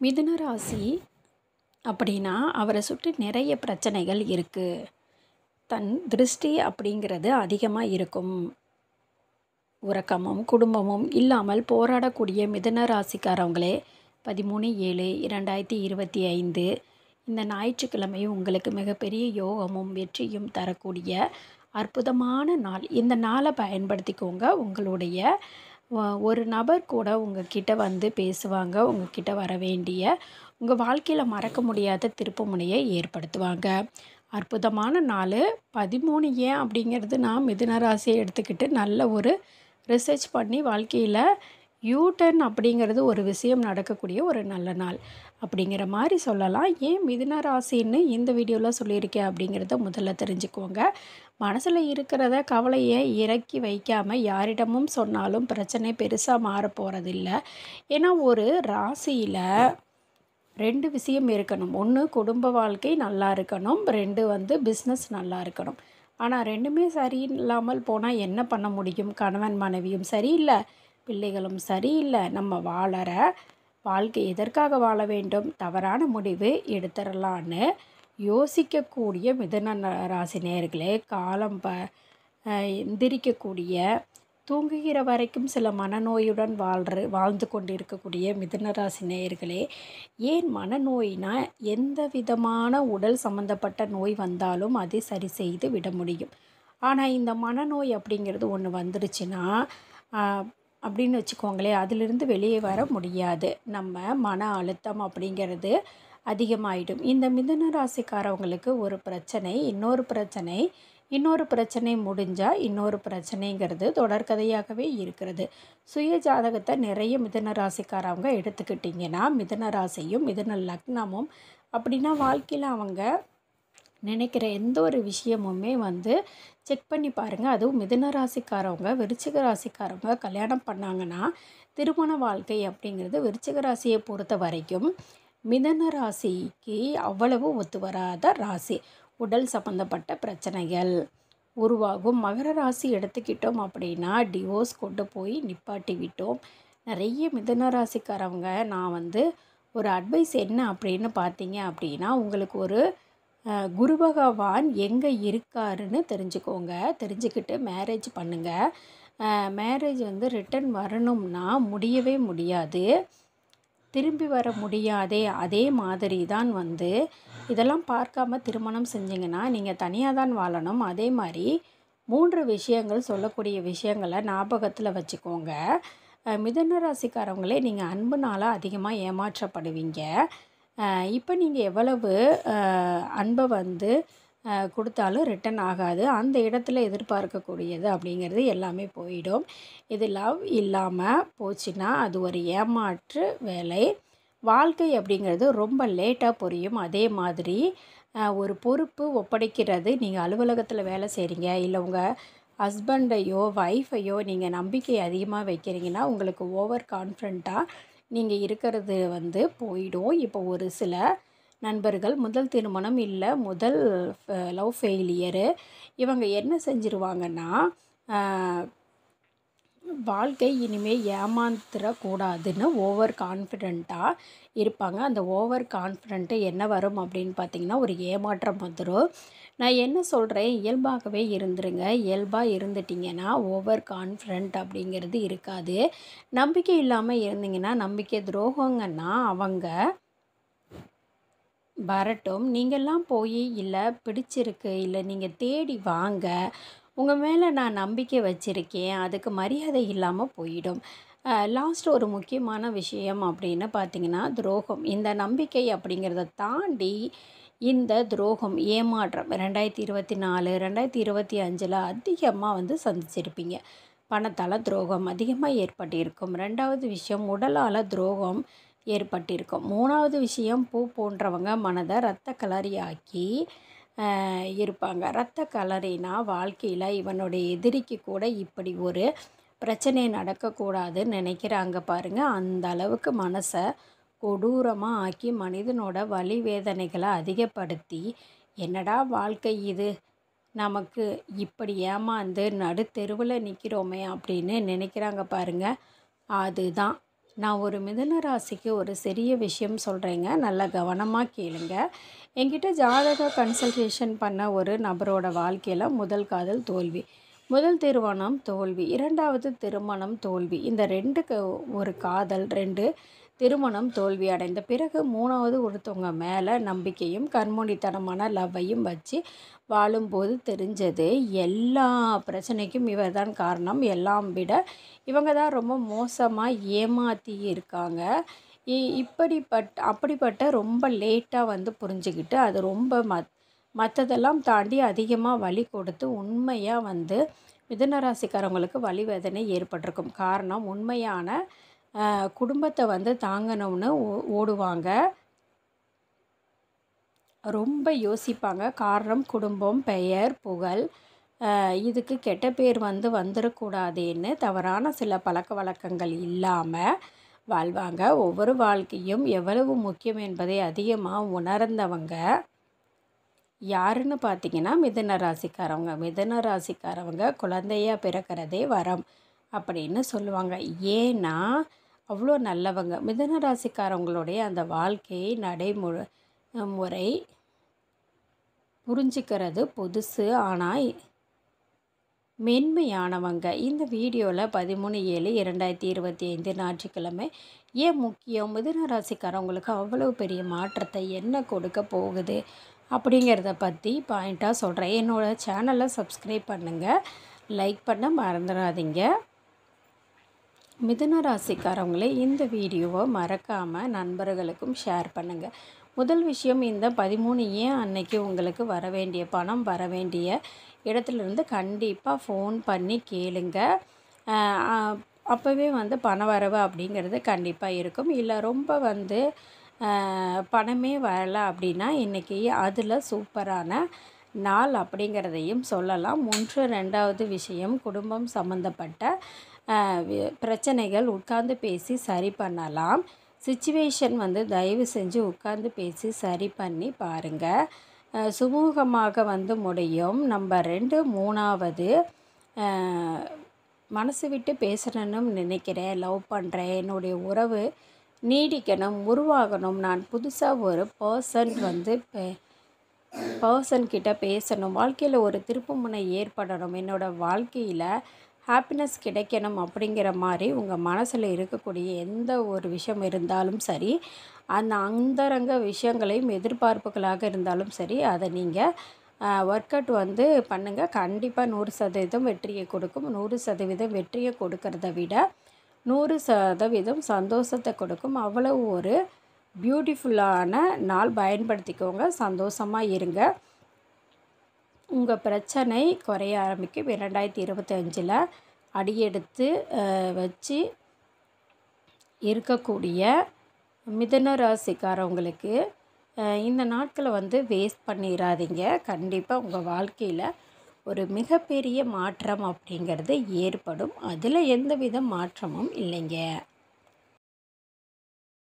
மிதுன ராசி அப்படின்னா அவரை சுற்றி நிறைய பிரச்சனைகள் இருக்குது. தன் திருஷ்டி அப்படிங்கிறது அதிகமாக இருக்கும். உறக்கமும் குடும்பமும் இல்லாமல் போராடக்கூடிய மிதுன ராசிக்காரவங்களே 13/7/2025 இந்த ஞாயிற்றுக்கிழமை உங்களுக்கு மிகப்பெரிய யோகமும் வெற்றியும் தரக்கூடிய அற்புதமான நாள். இந்த நாளை பயன்படுத்திக்கோங்க. உங்களுடைய ஒரு நபர் கூட உங்ககிட்ட வந்து பேசுவாங்க. உங்ககிட்ட வர வேண்டிய உங்கள் வாழ்க்கையில் மறக்க முடியாத திருப்புமுனையை ஏற்படுத்துவாங்க. அற்புதமான நாள் 13. ஏன் அப்படிங்கிறது, நான் மிதுன ராசியை எடுத்துக்கிட்டு நல்ல ஒரு ரிசர்ச் பண்ணி வாழ்க்கையில் யூடர்ன் அப்படிங்கிறது ஒரு விஷயம் நடக்கக்கூடிய ஒரு நல்ல நாள் அப்படிங்கிற மாதிரி சொல்லலாம். ஏன் மிதுன ராசின்னு இந்த வீடியோவில் சொல்லியிருக்கேன் அப்படிங்கிறத முதல்ல தெரிஞ்சுக்கோங்க. மனசில் இருக்கிறத கவலையை இறக்கி வைக்காமல் யாரிடமும் சொன்னாலும் பிரச்சனை பெருசாக மாற போகிறதில்ல. ஏன்னா ஒரு ராசியில் 2 விஷயம் இருக்கணும். 1 குடும்ப வாழ்க்கை நல்லா இருக்கணும், 2 வந்து பிஸ்னஸ் நல்லா இருக்கணும். ஆனால் 2மே சரியில்லாமல் போனால் என்ன பண்ண முடியும்? கணவன் மனைவியும் சரியில்லை, பிள்ளைகளும் சரியில்லை. நம்ம வாழற வாழ்க்கை எதற்காக வாழ வேண்டும்? தவறான முடிவு எடுத்துடலான்னு யோசிக்கக்கூடிய மிதுன ராசி நேயர்களே, காலம் எந்திரிக்கக்கூடிய தூங்குகிற வரைக்கும் சில மனநோயுடன் வாழ்ந்து கொண்டிருக்கக்கூடிய மிதுன ராசி நேயர்களே, ஏன் மனநோயினா எந்த விதமான உடல் சம்மந்தப்பட்ட நோய் வந்தாலும் அதை சரி செய்து விட முடியும். ஆனால் இந்த மனநோய் அப்படிங்கிறது ஒன்று வந்துருச்சுன்னா அப்படின்னு வச்சுக்கோங்களேன், அதிலிருந்து வெளியே வர முடியாது. நம்ம மன அழுத்தம் அப்படிங்கிறது அதிகமாகிடும். இந்த மிதுன ராசிக்காரவங்களுக்கு ஒரு பிரச்சனை, இன்னொரு பிரச்சனை முடிஞ்சால் இன்னொரு பிரச்சனைங்கிறது தொடர்கதையாகவே இருக்கிறது. சுய ஜாதகத்தை நிறைய மிதுன ராசிக்காரவங்க எடுத்துக்கிட்டிங்கன்னா, மிதுன ராசியும் மிதுன லக்னமும் அப்படின்னா வாழ்க்கையில் அவங்க நினைக்கிற எந்த ஒரு விஷயமுமே வந்து செக் பண்ணி பாருங்கள். அதுவும் மிதுன ராசிக்காரவங்க விருச்சிக ராசிக்காரவங்க கல்யாணம் பண்ணாங்கன்னா திருமண வாழ்க்கை அப்படிங்கிறது விருச்சிக ராசியை பொறுத்த வரைக்கும் மிதுன ராசிக்கு அவ்வளவு ஒத்து வராத ராசி. உடல் சம்பந்தப்பட்ட பிரச்சனைகள் உருவாகும். மகர ராசி எடுத்துக்கிட்டோம் அப்படின்னா டிவோர்ஸ் கொண்டு போய் நிப்பாட்டி விட்டோம். நிறைய மிதுன ராசிக்காரவங்க நான் வந்து ஒரு அட்வைஸ் என்ன அப்படின்னு பார்த்தீங்க அப்படின்னா, உங்களுக்கு ஒரு குரு பகவான் எங்கே இருக்காருன்னு தெரிஞ்சுக்கோங்க. தெரிஞ்சுக்கிட்டு மேரேஜ் பண்ணுங்கள். மேரேஜ் வந்து ரிட்டன் வரணும்னா முடியவே முடியாது, திரும்பி வர முடியாதே. அதே மாதிரி தான் வந்து இதெல்லாம் பார்க்காம திருமணம் செஞ்சிங்கன்னா நீங்கள் தனியாக தான் வாழணும். அதே மாதிரி 3 விஷயங்கள் சொல்லக்கூடிய விஷயங்களை ஞாபகத்தில் வச்சுக்கோங்க. மிதுன ராசிக்காரவங்களே, நீங்கள் அன்புனால் அதிகமாக ஏமாற்றப்படுவீங்க. இப்போ நீங்கள் எவ்வளவு அன்பை வந்து கொடுத்தாலும் ரிட்டன் ஆகாது. அந்த இடத்துல எதிர்பார்க்கக்கூடியது அப்படிங்கிறது எல்லாமே போயிடும். இது லவ் இல்லாமல் போச்சுன்னா அது ஒரு ஏமாற்று வேலை. வாழ்க்கை அப்படிங்கிறது ரொம்ப லேட்டாக புரியும். அதே மாதிரி ஒரு பொறுப்பு ஒப்படைக்கிறது, நீங்கள் அலுவலகத்தில் வேலை செய்கிறீங்க, இல்லை உங்கள் ஹஸ்பண்டையோ ஒய்ஃபையோ நீங்கள் நம்பிக்கை அதிகமாக வைக்கிறீங்கன்னா உங்களுக்கு ஓவர் கான்ஃபிடண்ட்டாக நீங்கள் இருக்கிறது வந்து போயிடும். இப்போ ஒரு சில நண்பர்கள் முதல் திருமணம் இல்லை முதல் லவ் ஃபெயிலியரு, இவங்க என்ன செஞ்சிருவாங்கன்னா வாழ்க்கை இனிமேல் ஏமாந்துடக்கூடாதுன்னு ஓவர் கான்ஃபிடெண்ட்டாக இருப்பாங்க. அந்த ஓவர் கான்ஃபிடெண்ட்டு என்ன வரும் அப்படின்னு பார்த்திங்கன்னா ஒரு ஏமாற்றம் வந்துடும். நான் என்ன சொல்கிறேன், இயல்பாகவே இருந்துருங்க. இயல்பாக இருந்துட்டிங்கன்னா ஓவர் கான்ஃபிடெண்ட் அப்படிங்கிறது இருக்காது. நம்பிக்கை இல்லாமல் இருந்தீங்கன்னா, நம்பிக்கை துரோகங்கன்னா அவங்க வரட்டும், நீங்கள்லாம் போய் இல்லை பிடிச்சிருக்கு, இல்லை நீங்கள் தேடி வாங்க, உங்கள் மேலே நான் நம்பிக்கை வச்சுருக்கேன், அதுக்கு மரியாதை இல்லாமல் போயிடும். லாஸ்ட் ஒரு முக்கியமான விஷயம் அப்படின்னு பார்த்திங்கன்னா துரோகம். இந்த நம்பிக்கை அப்படிங்கிறத தாண்டி இந்த துரோகம், ஏமாற்றம் 2024 2025 அதிகமாக வந்து சந்திச்சிருப்பீங்க. பணத்தால் துரோகம் அதிகமாக ஏற்பட்டிருக்கும். 2வது விஷயம் உடலால் துரோகம் ஏற்பட்டிருக்கும். 3வது விஷயம் பூ போன்றவங்க மனதை இரத்த களரியாக்கி இருப்பாங்க. இரத்த களரினா வாழ்க்கையில் இவனுடைய எதிரிக்கு கூட இப்படி ஒரு பிரச்சனை நடக்கக்கூடாதுன்னு நினைக்கிறாங்க பாருங்கள். அந்த அளவுக்கு மனசை கொடூரமாக ஆக்கி மனிதனோட வலி வேதனைகளை அதிகப்படுத்தி, என்னடா வாழ்க்கை இது, நமக்கு இப்படி ஏமாந்து நடுத்தெருவில் நிற்கிறோமே அப்படின்னு நினைக்கிறாங்க பாருங்கள். அதுதான் நான் ஒரு மிதுன ராசிக்கு ஒரு சிறிய விஷயம் சொல்கிறேங்க, நல்லா கவனமாக கேளுங்க. என்கிட்ட ஜாதக கன்சல்டேஷன் பண்ண ஒரு நபரோட வாழ்க்கையில் முதல் காதல் தோல்வி, முதல் திருமணம் தோல்வி, இரண்டாவது திருமணம் தோல்வி, இந்த ஒரு காதல் 2 திருமணம் தோல்வி அடைந்த பிறகு 3வது ஒருத்தவங்க மேலே நம்பிக்கையும் கண்மூடித்தனமான லவ்வையும் வச்சு வாழும்போது தெரிஞ்சது எல்லா பிரச்சனைக்கும் இவர் தான் காரணம். எல்லாம் விட இவங்க தான் ரொம்ப மோசமாக ஏமாற்றி இருக்காங்க. அப்படிப்பட்ட ரொம்ப லேட்டாக வந்து புரிஞ்சுக்கிட்டு அது ரொம்ப மற்றதெல்லாம் தாண்டி அதிகமாக வலி கொடுத்து உண்மையாக வந்து மிதுன ராசிக்காரவங்களுக்கு வலி வேதனை ஏற்பட்டிருக்கும். காரணம் உண்மையான குடும்பத்தை வந்து தாங்கணும்னு ஓடுவாங்க, ரொம்ப யோசிப்பாங்க. காரணம் குடும்பம், பெயர், புகழ், இதுக்கு கெட்ட பேர் வந்து வந்துடக்கூடாதுன்னு தவறான சில பழக்க வழக்கங்கள் இல்லாமல் வாழ்வாங்க. ஒவ்வொரு வாழ்க்கையும் எவ்வளவு முக்கியம் என்பதை அதிகமாக உணர்ந்தவங்க யாருன்னு பார்த்தீங்கன்னா மிதுன ராசிக்காரவங்க. மிதுன ராசிக்காரவங்க குழந்தையாக பிறக்கிறதே வரம் அப்படின்னு சொல்லுவாங்க. ஏன்னா அவ்வளோ நல்லவங்க. மிதுன ராசிக்காரவங்களுடைய அந்த வாழ்க்கை முறை புரிஞ்சுக்கிறது புதுசு, ஆனால் மென்மையானவங்க. இந்த வீடியோவில் 13/7/2025 ஞாயிற்றுக்கிழமை ஏன் முக்கியம், மிதுன ராசிக்காரவங்களுக்கு அவ்வளோ பெரிய மாற்றத்தை என்ன கொடுக்க போகுது அப்படிங்கிறத பற்றி பாயிண்ட்டாக சொல்கிறேன். என்னோடய சேனலை சப்ஸ்கிரைப் பண்ணுங்கள், லைக் பண்ண மறந்துடாதீங்க. மிதுன ராசிக்காரவங்களே இந்த வீடியோவை மறக்காமல் நண்பர்களுக்கும் ஷேர் பண்ணுங்கள். முதல் விஷயம், இந்த 13 ஏன் அன்னைக்கு உங்களுக்கு வர வேண்டிய பணம் வர வேண்டிய இடத்துலேருந்து கண்டிப்பாக ஃபோன் பண்ணி கேளுங்க. அப்போவே வந்து பண வரவு அப்படிங்கிறது கண்டிப்பாக இருக்கும். இல்லை ரொம்ப வந்து பணமே வரலை அப்படின்னா இன்றைக்கி அதில் சூப்பரான நாள் அப்படிங்கிறதையும் சொல்லலாம். 2வது விஷயம், குடும்பம் சம்மந்தப்பட்ட பிரச்சனைகள் உட்கார்ந்து பேசி சரி பண்ணலாம். சிச்சுவேஷன் வந்து தயவு செஞ்சு உட்கார்ந்து பேசி சரி பண்ணி பாருங்கள், சுமூகமாக வந்து முடியும். நம்பர் 2, 3வது, மனசு விட்டு பேசணும்னு நினைக்கிறேன், லவ் பண்ணுறேன், என்னுடைய உறவு நீடிக்கணும், உருவாகணும், நான் புதுசாக ஒரு பர்சன்கிட்ட பேசணும், வாழ்க்கையில் ஒரு திருப்புமுனை ஏற்படணும், என்னோடய வாழ்க்கையில் ஹாப்பினஸ் கிடைக்கணும் அப்படிங்கிற மாதிரி உங்கள் மனசில் இருக்கக்கூடிய எந்த ஒரு விஷயம் இருந்தாலும் சரி, அந்த அந்தரங்க விஷயங்களையும் எதிர்பார்ப்புகளாக இருந்தாலும் சரி, அதை நீங்கள் ஒர்க் அவுட் வந்து பண்ணுங்கள். கண்டிப்பாக 100% வெற்றியை கொடுக்கும். 100% வெற்றியை கொடுக்கறத விட 100% சந்தோஷத்தை கொடுக்கும். அவ்வளவு ஒரு பியூட்டிஃபுல்லான நாள், பயன்படுத்திக்கோங்க, சந்தோஷமாக இருங்க. உங்கள் பிரச்சனை குறைய ஆரம்பிக்கும். 2025 அடியெடுத்து வச்சு இருக்கக்கூடிய மிதுன ராசிக்காரவங்களுக்கு இந்த நாட்களை வந்து வேஸ்ட் பண்ணிடாதீங்க. கண்டிப்பாக உங்கள் வாழ்க்கையில் ஒரு மிகப்பெரிய மாற்றம் அப்படிங்கிறது ஏற்படும். அதில் எந்தவித மாற்றமும் இல்லைங்க.